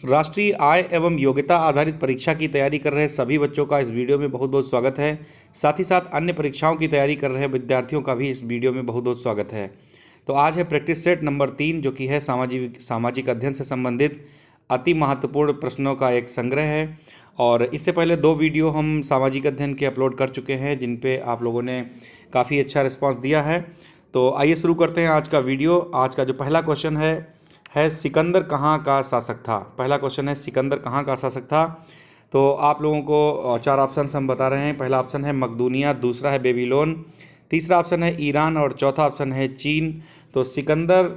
राष्ट्रीय आय एवं योग्यता आधारित परीक्षा की तैयारी कर रहे सभी बच्चों का इस वीडियो में बहुत बहुत स्वागत है। साथ ही साथ अन्य परीक्षाओं की तैयारी कर रहे विद्यार्थियों का भी इस वीडियो में बहुत बहुत स्वागत है। तो आज है प्रैक्टिस सेट नंबर 3 जो कि है सामाजिक अध्ययन से संबंधित अति महत्वपूर्ण प्रश्नों का एक संग्रह है। और इससे पहले 2 वीडियो हम सामाजिक अध्ययन के अपलोड कर चुके हैं जिन पे आप लोगों ने काफ़ी अच्छा रिस्पांस दिया है। तो आइए शुरू करते हैं आज का वीडियो। आज का जो पहला क्वेश्चन है सिकंदर कहाँ का शासक था। पहला क्वेश्चन है सिकंदर कहाँ का शासक था। तो आप लोगों को 4 ऑप्शन हम बता रहे हैं। पहला ऑप्शन है मकदूनिया, दूसरा है बेबीलोन, तीसरा ऑप्शन है ईरान और चौथा ऑप्शन है चीन। तो सिकंदर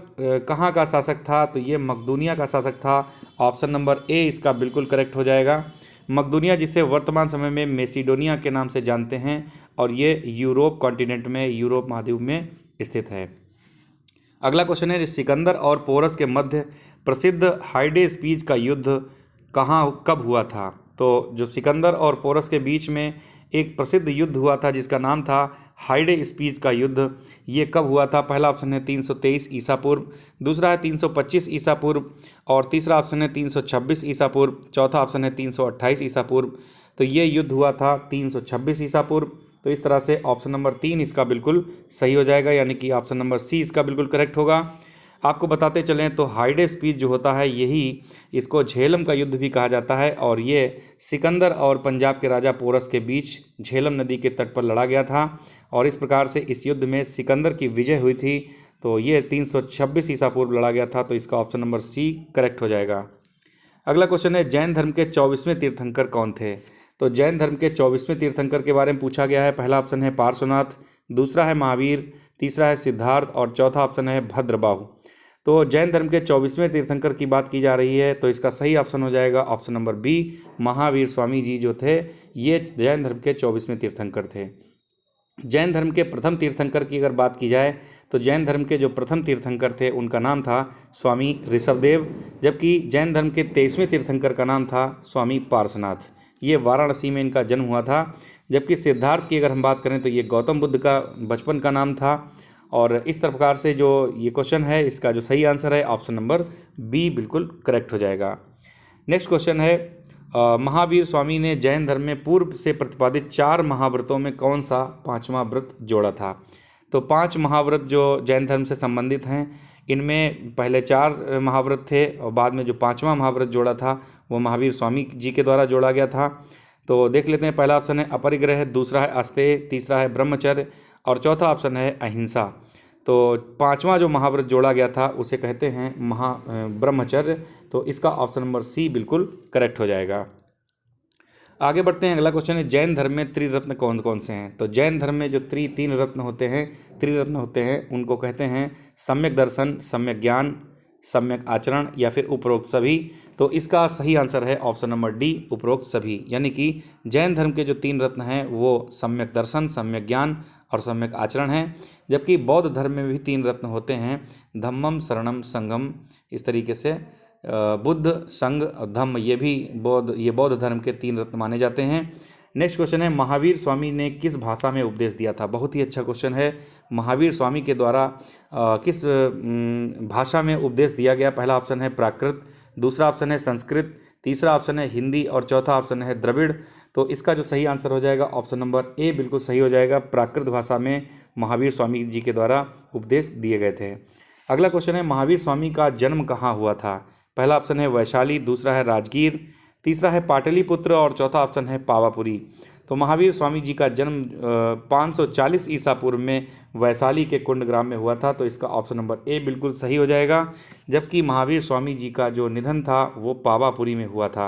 कहाँ का शासक था, तो ये मकदूनिया का शासक था। ऑप्शन नंबर ए इसका बिल्कुल करेक्ट हो जाएगा। मकदूनिया जिसे वर्तमान समय में मेसिडोनिया के नाम से जानते हैं और ये यूरोप कॉन्टिनेंट में, यूरोप महाद्वीप में स्थित है। अगला क्वेश्चन है सिकंदर और पोरस के मध्य प्रसिद्ध हाइडे स्पीच का युद्ध कब हुआ था। तो जो सिकंदर और पोरस के बीच में एक प्रसिद्ध युद्ध हुआ था जिसका नाम था हाइडे स्पीच का युद्ध, ये कब हुआ था। पहला ऑप्शन है 323 ईसा पूर्व, दूसरा है 325 ईसा पूर्व और तीसरा ऑप्शन है 326 ईसा पूर्व, चौथा ऑप्शन है 328 ईसा पूर्व। तो ये युद्ध हुआ था 326 ईसा पूर्व। तो इस तरह से ऑप्शन नंबर 3 इसका बिल्कुल सही हो जाएगा, यानी कि ऑप्शन नंबर सी इसका बिल्कुल करेक्ट होगा। आपको बताते चलें तो हाइडे स्पीच जो होता है यही इसको झेलम का युद्ध भी कहा जाता है और ये सिकंदर और पंजाब के राजा पोरस के बीच झेलम नदी के तट पर लड़ा गया था और इस प्रकार से इस युद्ध में सिकंदर की विजय हुई थी। तो ये 326 ईसा पूर्व लड़ा गया था। तो इसका ऑप्शन नंबर सी करेक्ट हो जाएगा। अगला क्वेश्चन है जैन धर्म के 24वें तीर्थंकर कौन थे। तो जैन धर्म के 24वें तीर्थंकर के बारे में पूछा गया है। पहला ऑप्शन है पार्श्वनाथ, दूसरा है महावीर, तीसरा है सिद्धार्थ और चौथा ऑप्शन है भद्रबाहु। तो जैन धर्म के 24वें तीर्थंकर की बात की जा रही है तो इसका सही ऑप्शन हो जाएगा option number B, Mahavir Swami ji जो थे ये जैन धर्म के 24वें तीर्थंकर थे। जैन धर्म के प्रथम तीर्थंकर की अगर बात की जाए तो जैन धर्म के जो प्रथम तीर्थंकर थे उनका नाम था स्वामी ऋषभदेव, जबकि जैन धर्म के 23वें तीर्थंकर का नाम था स्वामी पार्श्वनाथ। ये वाराणसी में इनका जन्म हुआ था। जबकि सिद्धार्थ की अगर हम बात करें तो ये गौतम बुद्ध का बचपन का नाम था। और इस प्रकार से जो ये क्वेश्चन है इसका जो सही आंसर है ऑप्शन नंबर बी बिल्कुल करेक्ट हो जाएगा। नेक्स्ट क्वेश्चन है महावीर स्वामी ने जैन धर्म में पूर्व से प्रतिपादित 4 महाव्रतों में कौन सा 5वां व्रत जोड़ा था। तो 5 महाव्रत जो जैन धर्म से संबंधित हैं इनमें पहले 4 महाव्रत थे और बाद में जो 5वां महाव्रत जोड़ा था वो महावीर स्वामी जी के द्वारा जोड़ा गया था। तो देख लेते हैं। पहला ऑप्शन है अपरिग्रह, दूसरा है अस्तेय, तीसरा है ब्रह्मचर्य और चौथा ऑप्शन है अहिंसा। तो 5वां जो महाव्रत जोड़ा गया था उसे कहते हैं ब्रह्मचर्य। तो इसका ऑप्शन नंबर सी बिल्कुल करेक्ट हो जाएगा। आगे बढ़ते हैं। अगला क्वेश्चन है जैन धर्म में त्रिरत्न कौन कौन से हैं। तो जैन धर्म में जो तीन रत्न होते हैं, त्रिरत्न होते हैं, उनको कहते हैं सम्यक दर्शन, सम्यक ज्ञान, सम्यक आचरण या फिर उपरोक्त सभी। तो इसका सही आंसर है ऑप्शन नंबर डी, उपरोक्त सभी। यानी कि जैन धर्म के जो 3 रत्न हैं वो सम्यक दर्शन, सम्यक ज्ञान और सम्यक आचरण हैं। जबकि बौद्ध धर्म में भी 3 रत्न होते हैं, धम्मम शरणम संगम। इस तरीके से बुद्ध, संघ और धम्म ये बौद्ध धर्म के 3 रत्न माने जाते हैं। नेक्स्ट क्वेश्चन है महावीर स्वामी ने किस भाषा में उपदेश दिया था। बहुत ही अच्छा क्वेश्चन है। महावीर स्वामी के द्वारा किस भाषा में उपदेश दिया गया। पहला ऑप्शन है प्राकृत, दूसरा ऑप्शन है संस्कृत, तीसरा ऑप्शन है हिंदी और चौथा ऑप्शन है द्रविड़। तो इसका जो सही आंसर हो जाएगा ऑप्शन नंबर ए बिल्कुल सही हो जाएगा। प्राकृत भाषा में महावीर स्वामी जी के द्वारा उपदेश दिए गए थे। अगला क्वेश्चन है महावीर स्वामी का जन्म कहाँ हुआ था। पहला ऑप्शन है वैशाली, दूसरा है राजगीर, तीसरा है पाटलिपुत्र और चौथा ऑप्शन है पावापुरी। तो महावीर स्वामी जी का जन्म 540 ईसा पूर्व में वैशाली के कुंड ग्राम में हुआ था। तो इसका ऑप्शन नंबर ए बिल्कुल सही हो जाएगा। जबकि महावीर स्वामी जी का जो निधन था वो पावापुरी में हुआ था।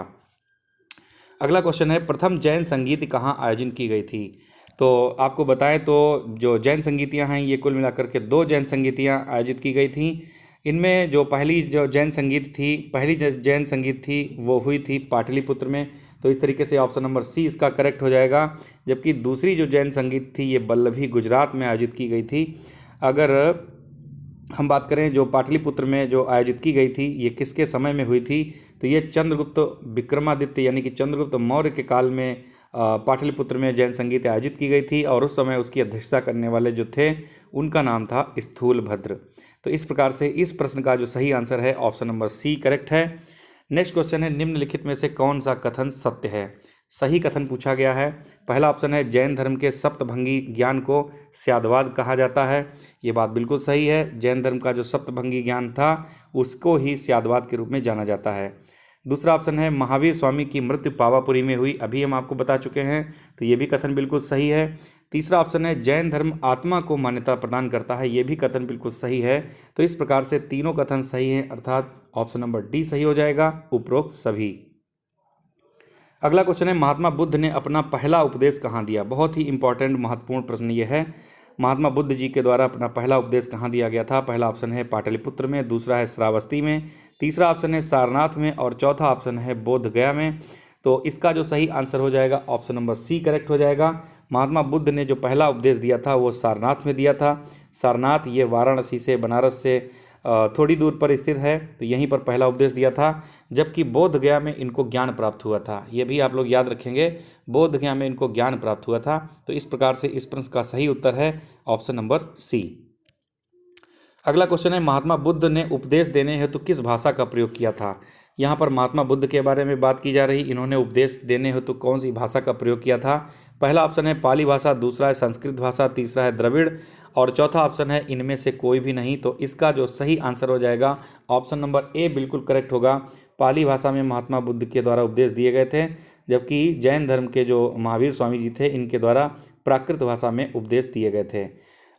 अगला क्वेश्चन है प्रथम जैन संगीत कहाँ आयोजन की गई थी। तो आपको बताएं तो जो जैन संगीतियाँ हैं ये कुल मिलाकर के 2 जैन संगीतियाँ आयोजित की गई थी। इनमें जो पहली जैन संगीत थी वो हुई थी पाटलिपुत्र में। तो इस तरीके से ऑप्शन नंबर सी इसका करेक्ट हो जाएगा। जबकि दूसरी जो जैन संगीत थी ये वल्लभी गुजरात में आयोजित की गई थी। अगर हम बात करें जो पाटलिपुत्र में जो आयोजित की गई थी ये किसके समय में हुई थी, तो ये चंद्रगुप्त विक्रमादित्य यानी कि चंद्रगुप्त मौर्य के काल में पाटलिपुत्र में जैन संगीत आयोजित की गई थी और उस समय उसकी अध्यक्षता करने वाले जो थे उनका नाम था स्थूलभद्र। तो इस प्रकार से इस प्रश्न का जो सही आंसर है ऑप्शन नंबर सी करेक्ट है। नेक्स्ट क्वेश्चन है, निम्नलिखित में से कौन सा कथन सत्य है? सही कथन पूछा गया है। पहला ऑप्शन है, जैन धर्म के सप्तभंगी ज्ञान को स्याद्वाद कहा जाता है। ये बात बिल्कुल सही है। जैन धर्म का जो सप्तभंगी ज्ञान था उसको ही स्याद्वाद के रूप में जाना जाता है। दूसरा ऑप्शन है, महावीर स्वामी की मृत्यु पावापुरी में हुई, अभी हम आपको बता चुके हैं, तो ये भी कथन बिल्कुल सही है। तीसरा ऑप्शन है, जैन धर्म आत्मा को मान्यता प्रदान करता है, ये भी कथन बिल्कुल सही है। तो इस प्रकार से तीनों कथन सही हैं, अर्थात ऑप्शन नंबर डी सही हो जाएगा, उपरोक्त सभी। अगला क्वेश्चन है, महात्मा बुद्ध ने अपना पहला उपदेश कहाँ दिया? बहुत ही इंपॉर्टेंट महत्वपूर्ण प्रश्न ये है। महात्मा बुद्ध जी के द्वारा अपना पहला उपदेश कहाँ दिया गया था? पहला ऑप्शन है पाटलिपुत्र में, दूसरा है श्रावस्ती में, तीसरा ऑप्शन है सारनाथ में और चौथा ऑप्शन है बोध गया में। तो इसका जो सही आंसर हो जाएगा ऑप्शन नंबर सी करेक्ट हो जाएगा। महात्मा बुद्ध ने जो पहला उपदेश दिया था वो सारनाथ में दिया था। सारनाथ ये वाराणसी से, बनारस से थोड़ी दूर पर स्थित है, तो यहीं पर पहला उपदेश दिया था। जबकि बोध गया में इनको ज्ञान प्राप्त हुआ था, ये भी आप लोग याद रखेंगे, बोध गया में इनको ज्ञान प्राप्त हुआ था। तो इस प्रकार से इस प्रश्न का सही उत्तर है ऑप्शन नंबर सी। अगला क्वेश्चन है, महात्मा बुद्ध ने उपदेश देने हेतु किस भाषा का प्रयोग किया था? यहाँ पर महात्मा बुद्ध के बारे में बात की जा रही, इन्होंने उपदेश देने हेतु कौन सी भाषा का प्रयोग किया था? पहला ऑप्शन है पाली भाषा, दूसरा है संस्कृत भाषा, तीसरा है द्रविड़ और चौथा ऑप्शन है इनमें से कोई भी नहीं। तो इसका जो सही आंसर हो जाएगा ऑप्शन नंबर ए बिल्कुल करेक्ट होगा। पाली भाषा में महात्मा बुद्ध के द्वारा उपदेश दिए गए थे, जबकि जैन धर्म के जो महावीर स्वामी जी थे इनके द्वारा प्राकृत भाषा में उपदेश दिए गए थे।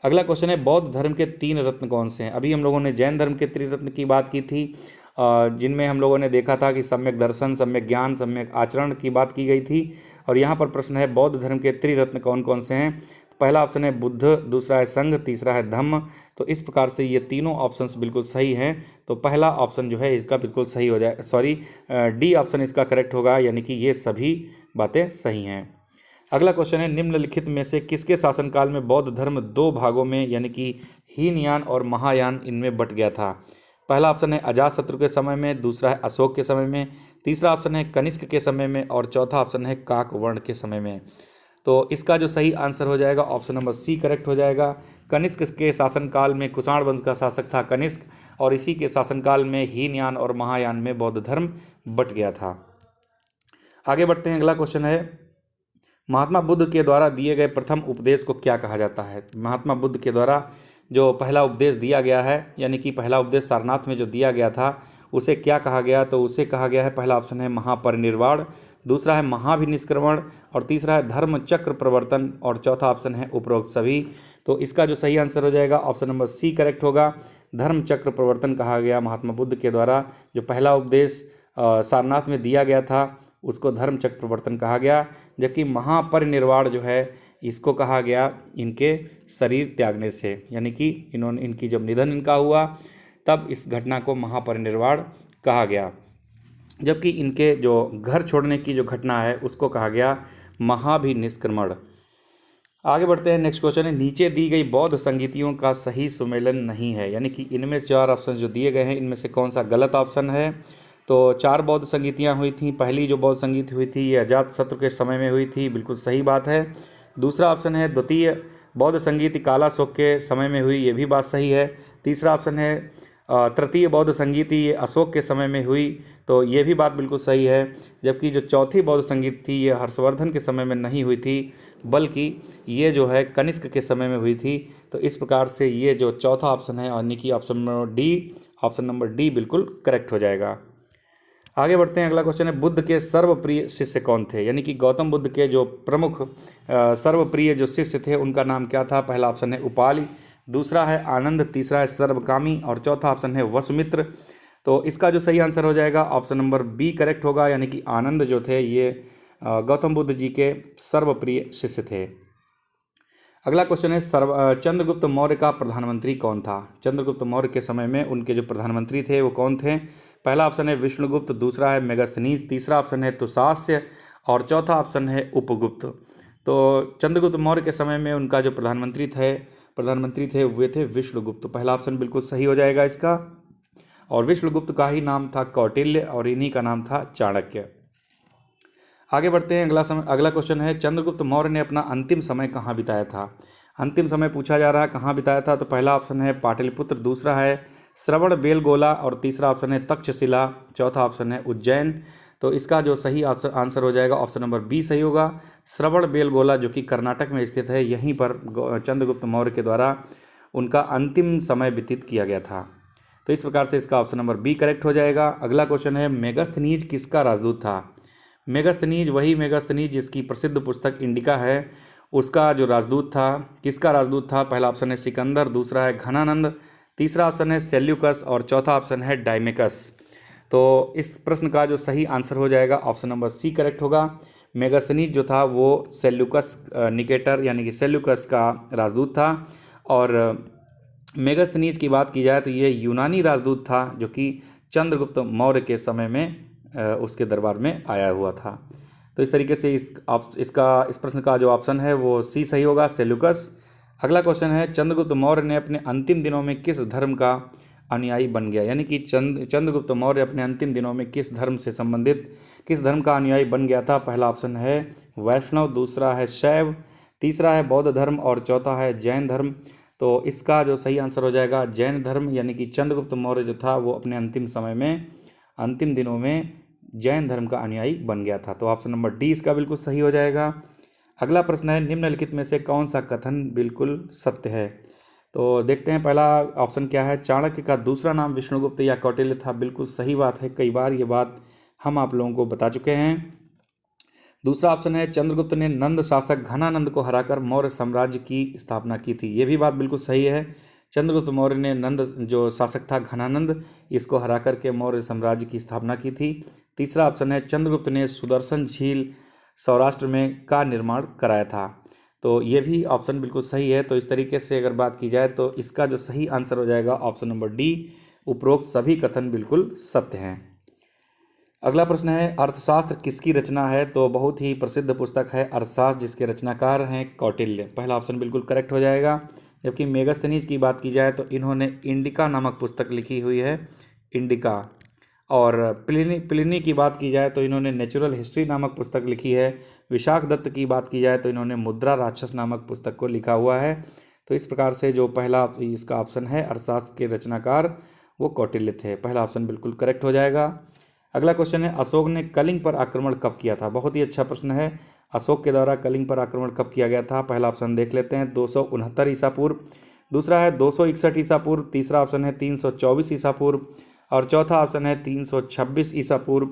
अगला क्वेश्चन है, बौद्ध धर्म के 3 रत्न कौन से हैं? अभी हम लोगों ने जैन धर्म के त्रिरत्न की बात की थी, जिनमें हम लोगों ने देखा था कि सम्यक दर्शन, सम्यक ज्ञान, सम्यक आचरण की बात की गई थी। और यहाँ पर प्रश्न है, बौद्ध धर्म के त्रिरत्न कौन कौन से हैं? पहला ऑप्शन है बुद्ध, दूसरा है संघ, तीसरा है धम्म। तो इस प्रकार से ये तीनों ऑप्शंस बिल्कुल सही हैं। तो पहला ऑप्शन जो है इसका बिल्कुल सही हो जाए, सॉरी डी ऑप्शन इसका करेक्ट होगा, यानी कि ये सभी बातें सही हैं। अगला क्वेश्चन है, निम्नलिखित में से किसके शासनकाल में बौद्ध धर्म 2 भागों में यानी कि हीनयान और महायान इनमें बट गया था? पहला ऑप्शन है अजातशत्रु के समय में, दूसरा है अशोक के समय में, तीसरा ऑप्शन है कनिष्क के समय में और चौथा ऑप्शन है काकवर्ण के समय में। तो इसका जो सही आंसर हो जाएगा ऑप्शन नंबर सी करेक्ट हो जाएगा। कनिष्क के शासनकाल में कुषाण वंश का शासक था कनिष्क, और इसी के शासनकाल में हीनयान और महायान में बौद्ध धर्म बट गया था। आगे बढ़ते हैं, अगला क्वेश्चन है, महात्मा बुद्ध के द्वारा दिए गए प्रथम उपदेश को क्या कहा जाता है? महात्मा बुद्ध के द्वारा जो पहला उपदेश दिया गया है, यानी कि पहला उपदेश सारनाथ में जो दिया गया था, उसे क्या कहा गया? तो उसे कहा गया है, पहला ऑप्शन है महापरिनिर्वाण, दूसरा है महाभिनिष्क्रमण और तीसरा है धर्म चक्र प्रवर्तन और चौथा ऑप्शन है उपरोक्त सभी। तो इसका जो सही आंसर हो जाएगा ऑप्शन नंबर सी करेक्ट होगा। धर्म चक्र प्रवर्तन कहा गया महात्मा बुद्ध के द्वारा जो पहला उपदेश सारनाथ में दिया गया था उसको धर्म चक्र प्रवर्तन कहा गया। जबकि महापरिनिर्वाण जो है इसको कहा गया इनके शरीर त्यागने से, यानी कि इनकी जब निधन इनका हुआ तब इस घटना को महापरिनिर्वाण कहा गया। जबकि इनके जो घर छोड़ने की जो घटना है उसको कहा गया महाभिनिष्क्रमण। आगे बढ़ते हैं, नेक्स्ट क्वेश्चन है, नीचे दी गई बौद्ध संगीतियों का सही सुमेलन नहीं है, यानी कि इनमें 4 ऑप्शन जो दिए गए हैं इनमें से कौन सा गलत ऑप्शन है? तो 4 बौद्ध संगीतियाँ हुई थी। पहली जो बौद्ध संगीत हुई थी ये अजातशत्रु के समय में हुई थी, बिल्कुल सही बात है। दूसरा ऑप्शन है द्वितीय बौद्ध संगीत कालाशोक के समय में हुई, ये भी बात सही है। तीसरा ऑप्शन है तृतीय बौद्ध संगीत ये अशोक के समय में हुई, तो ये भी बात बिल्कुल सही है। जबकि जो चौथी बौद्ध संगीत थी ये हर्षवर्धन के समय में नहीं हुई थी, बल्कि ये जो है कनिष्क के समय में हुई थी। तो इस प्रकार से ये जो चौथा ऑप्शन है यानी कि ऑप्शन नंबर डी बिल्कुल करेक्ट हो जाएगा। आगे बढ़ते हैं, अगला क्वेश्चन है, बुद्ध के सर्वप्रिय शिष्य कौन थे? यानी कि गौतम बुद्ध के जो प्रमुख सर्वप्रिय जो शिष्य थे उनका नाम क्या था? पहला ऑप्शन है उपालि, दूसरा है आनंद, तीसरा है सर्वकामी और चौथा ऑप्शन है वसुमित्र। तो इसका जो सही आंसर हो जाएगा ऑप्शन नंबर बी करेक्ट होगा, यानी कि आनंद जो थे ये गौतम बुद्ध जी के सर्वप्रिय शिष्य थे। अगला क्वेश्चन है, चंद्रगुप्त मौर्य का प्रधानमंत्री कौन था? चंद्रगुप्त मौर्य के समय में उनके जो प्रधानमंत्री थे वो कौन थे? पहला ऑप्शन है विष्णुगुप्त, दूसरा है मेगस्थनीज, तीसरा ऑप्शन है तुसास्य और चौथा ऑप्शन है उपगुप्त। तो चंद्रगुप्त मौर्य के समय में उनका जो प्रधानमंत्री थे वे थे विष्णुगुप्त। पहला ऑप्शन बिल्कुल सही हो जाएगा इसका। और विष्णुगुप्त का ही नाम था कौटिल्य और इन्हीं का नाम था चाणक्य। आगे बढ़ते हैं, अगला क्वेश्चन है, चंद्रगुप्त मौर्य ने अपना अंतिम समय कहाँ बिताया था? अंतिम समय पूछा जा रहा है कहाँ बिताया था, तो पहला ऑप्शन है पाटलिपुत्र, दूसरा है श्रवण बेलगोला और तीसरा ऑप्शन है तक्षशिला, चौथा ऑप्शन है उज्जैन। तो इसका जो सही आंसर हो जाएगा ऑप्शन नंबर बी सही होगा। श्रवण बेलगोला जो कि कर्नाटक में स्थित है, यहीं पर चंद्रगुप्त मौर्य के द्वारा उनका अंतिम समय व्यतीत किया गया था। तो इस प्रकार से इसका ऑप्शन नंबर बी करेक्ट हो जाएगा। अगला क्वेश्चन है मेगस्थनीज किसका राजदूत था? मेगस्थनीज वही मेगस्थनीज जिसकी प्रसिद्ध पुस्तक इंडिका है, उसका जो राजदूत था, किसका राजदूत था? पहला ऑप्शन है सिकंदर, दूसरा है घनानंद, तीसरा ऑप्शन है सेल्यूकस और चौथा ऑप्शन है डायमेकस। तो इस प्रश्न का जो सही आंसर हो जाएगा ऑप्शन नंबर सी करेक्ट होगा। मेगस्थनीज जो था वो सेल्यूकस निकेटर यानी कि सेल्यूकस का राजदूत था। और मेगस्थनीज की बात की जाए तो ये यूनानी राजदूत था जो कि चंद्रगुप्त मौर्य के समय में उसके दरबार में आया हुआ था। तो इस तरीके से इस प्रश्न का जो ऑप्शन है वो सी सही होगा, सेल्यूकस। अगला क्वेश्चन है चंद्रगुप्त मौर्य ने अपने अंतिम दिनों में किस धर्म का अनुयायी बन गया? यानी कि चंद्रगुप्त मौर्य अपने अंतिम दिनों में किस धर्म से संबंधित किस धर्म का अनुयायी बन गया था? पहला ऑप्शन है वैष्णव, दूसरा है शैव, तीसरा है बौद्ध धर्म और चौथा है जैन धर्म। तो इसका जो सही आंसर हो जाएगा जैन धर्म, यानी कि चंद्रगुप्त मौर्य जो था वो अपने अंतिम समय में अंतिम दिनों में जैन धर्म का अनुयायी बन गया था। तो ऑप्शन नंबर डी इसका बिल्कुल सही हो जाएगा। अगला प्रश्न है निम्नलिखित में से कौन सा कथन बिल्कुल सत्य है? तो देखते हैं पहला ऑप्शन क्या है। चाणक्य का दूसरा नाम विष्णुगुप्त या कौटिल्य था, बिल्कुल सही बात है, कई बार ये बात हम आप लोगों को बता चुके हैं। दूसरा ऑप्शन है चंद्रगुप्त ने नंद शासक घनानंद को हराकर मौर्य साम्राज्य की स्थापना की थी, ये भी बात बिल्कुल सही है। चंद्रगुप्त मौर्य ने नंद जो शासक था घनानंद, इसको हरा करके मौर्य साम्राज्य की स्थापना की थी। तीसरा ऑप्शन है चंद्रगुप्त ने सुदर्शन झील सौराष्ट्र में का निर्माण कराया था, तो ये भी ऑप्शन बिल्कुल सही है। तो इस तरीके से अगर बात की जाए तो इसका जो सही आंसर हो जाएगा ऑप्शन नंबर डी, उपरोक्त सभी कथन बिल्कुल सत्य हैं। अगला प्रश्न है अर्थशास्त्र किसकी रचना है? तो बहुत ही प्रसिद्ध पुस्तक है अर्थशास्त्र, जिसके रचनाकार हैं कौटिल्य। पहला ऑप्शन बिल्कुल करेक्ट हो जाएगा। जबकि मेगस्थनीज की बात की जाए तो इन्होंने इंडिका नामक पुस्तक लिखी हुई है, इंडिका। और प्लिनी की बात की जाए तो इन्होंने नेचुरल हिस्ट्री नामक पुस्तक लिखी है। विशाखदत्त की बात की जाए तो इन्होंने मुद्रा राक्षस नामक पुस्तक को लिखा हुआ है। तो इस प्रकार से जो पहला इसका ऑप्शन है अर्थशास्त्र के रचनाकार वो कौटिल्य थे, पहला ऑप्शन बिल्कुल करेक्ट हो जाएगा। अगला क्वेश्चन है अशोक ने कलिंग पर आक्रमण कब किया था? बहुत ही अच्छा प्रश्न है। अशोक के द्वारा कलिंग पर आक्रमण कब किया गया था? पहला ऑप्शन देख लेते हैं 269 ईसा पूर्व, दूसरा है 261 ईसा पूर्व, तीसरा ऑप्शन है 324 ईसा पूर्व और चौथा ऑप्शन है 326 ईसा पूर्व।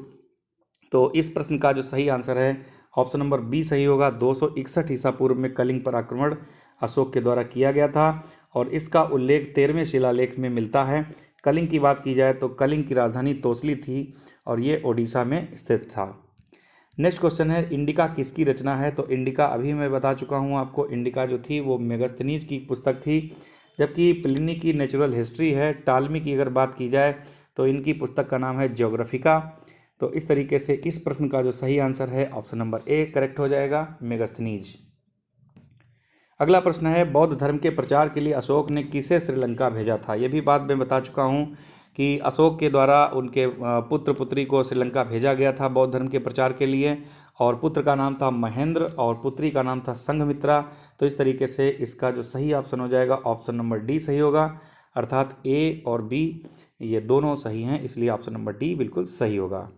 तो इस प्रश्न का जो सही आंसर है ऑप्शन नंबर बी सही होगा। 261 ईसा पूर्व में कलिंग पर आक्रमण अशोक के द्वारा किया गया था और इसका उल्लेख 13वें शिलालेख में मिलता है। कलिंग की बात की जाए तो कलिंग की राजधानी तोसली थी और ये ओडिशा में स्थित था। नेक्स्ट क्वेश्चन है इंडिका किसकी रचना है? तो इंडिका अभी मैं बता चुका हूँ आपको, इंडिका जो थी वो मेगस्थनीज की पुस्तक थी। जबकि प्लिनी की नेचुरल हिस्ट्री है। टालमी की अगर बात की जाए तो इनकी पुस्तक का नाम है ज्योग्राफिका। तो इस तरीके से इस प्रश्न का जो सही आंसर है ऑप्शन नंबर ए करेक्ट हो जाएगा, मेगस्थनीज। अगला प्रश्न है बौद्ध धर्म के प्रचार के लिए अशोक ने किसे श्रीलंका भेजा था? ये भी बात मैं बता चुका हूँ कि अशोक के द्वारा उनके पुत्र पुत्री को श्रीलंका भेजा गया था बौद्ध धर्म के प्रचार के लिए, और पुत्र का नाम था महेंद्र और पुत्री का नाम था संघमित्रा। तो इस तरीके से इसका जो सही ऑप्शन हो जाएगा ऑप्शन नंबर डी सही होगा, अर्थात ए और बी ये दोनों सही हैं, इसलिए ऑप्शन नंबर डी बिल्कुल सही होगा।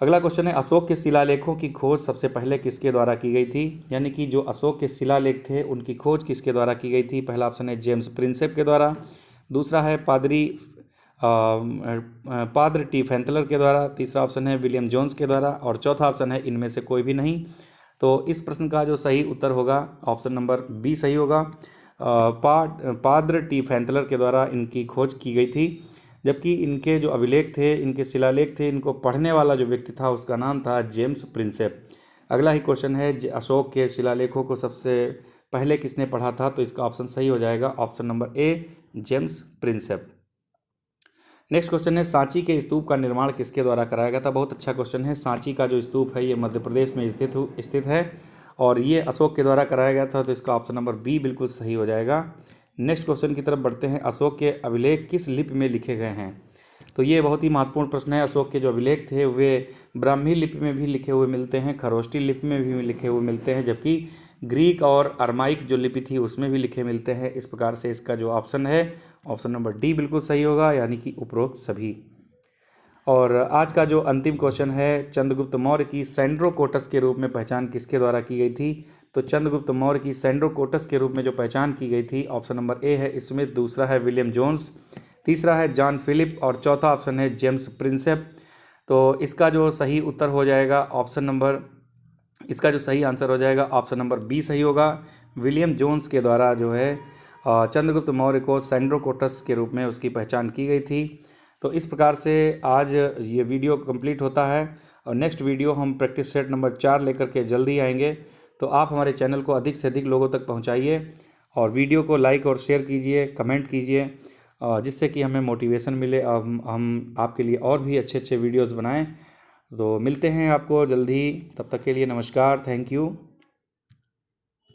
अगला क्वेश्चन है अशोक के शिलालेखों की खोज सबसे पहले किसके द्वारा की गई थी? यानी कि जो अशोक के शिलालेख थे उनकी खोज किसके द्वारा की गई थी? पहला ऑप्शन है जेम्स प्रिंसेप के द्वारा, दूसरा है पादर टी फैंथलर के द्वारा, तीसरा ऑप्शन है विलियम जोन्स के द्वारा और चौथा ऑप्शन है इनमें से कोई भी नहीं। तो इस प्रश्न का जो सही उत्तर होगा ऑप्शन नंबर बी सही होगा। पादर टी फैंथलर के द्वारा इनकी खोज की गई थी। जबकि इनके जो अभिलेख थे, इनके शिलालेख थे, इनको पढ़ने वाला जो व्यक्ति था उसका नाम था जेम्स प्रिंसेप। अगला ही क्वेश्चन है अशोक के शिलालेखों को सबसे पहले किसने पढ़ा था? तो इसका ऑप्शन सही हो जाएगा option number A, James Prinsep. Next question है सांची के स्तूप का निर्माण किसके द्वारा कराया गया था? बहुत अच्छा क्वेश्चन है। सांची का जो स्तूप है ये मध्य प्रदेश में स्थित है और ये अशोक के द्वारा कराया गया था, तो इसका ऑप्शन नंबर बी बिल्कुल सही हो जाएगा। नेक्स्ट क्वेश्चन की तरफ बढ़ते हैं। अशोक के अभिलेख किस लिपि में लिखे गए हैं? तो ये बहुत ही महत्वपूर्ण प्रश्न है। अशोक के जो अभिलेख थे वे ब्राह्मी लिपि में भी लिखे हुए मिलते हैं, खरोष्टी लिपि में भी लिखे हुए मिलते हैं, जबकि ग्रीक और अरमाइक जो लिपि थी उसमें भी लिखे मिलते हैं। इस प्रकार से इसका जो ऑप्शन है ऑप्शन नंबर डी बिल्कुल सही होगा, यानी कि उपरोक्त सभी। और आज का जो अंतिम क्वेश्चन है, चंद्रगुप्त मौर्य की सैंड्रोकोटस के रूप में पहचान किसके द्वारा की गई थी? तो चंद्रगुप्त मौर्य की सैंड्रोकोटस के रूप में जो पहचान की गई थी, ऑप्शन नंबर ए है स्मिथ, दूसरा है विलियम जोन्स, तीसरा है जॉन फिलिप और चौथा ऑप्शन है जेम्स प्रिंसेप। तो इसका जो सही उत्तर हो जाएगा इसका जो सही आंसर हो जाएगा ऑप्शन नंबर बी सही होगा। विलियम जोन्स के द्वारा जो है चंद्रगुप्त मौर्य को सैंड्रोकोटस के रूप में उसकी पहचान की गई थी। तो इस प्रकार से आज ये वीडियो कंप्लीट होता है और नेक्स्ट वीडियो हम प्रैक्टिस सेट नंबर 4 लेकर के जल्दी आएंगे। तो आप हमारे चैनल को अधिक से अधिक लोगों तक पहुंचाइए और वीडियो को लाइक और शेयर कीजिए, कमेंट कीजिए, जिससे कि हमें मोटिवेशन मिले और हम आपके लिए और भी अच्छे अच्छे वीडियोस बनाएं। तो मिलते हैं आपको जल्दी, तब तक के लिए नमस्कार, थैंक यू।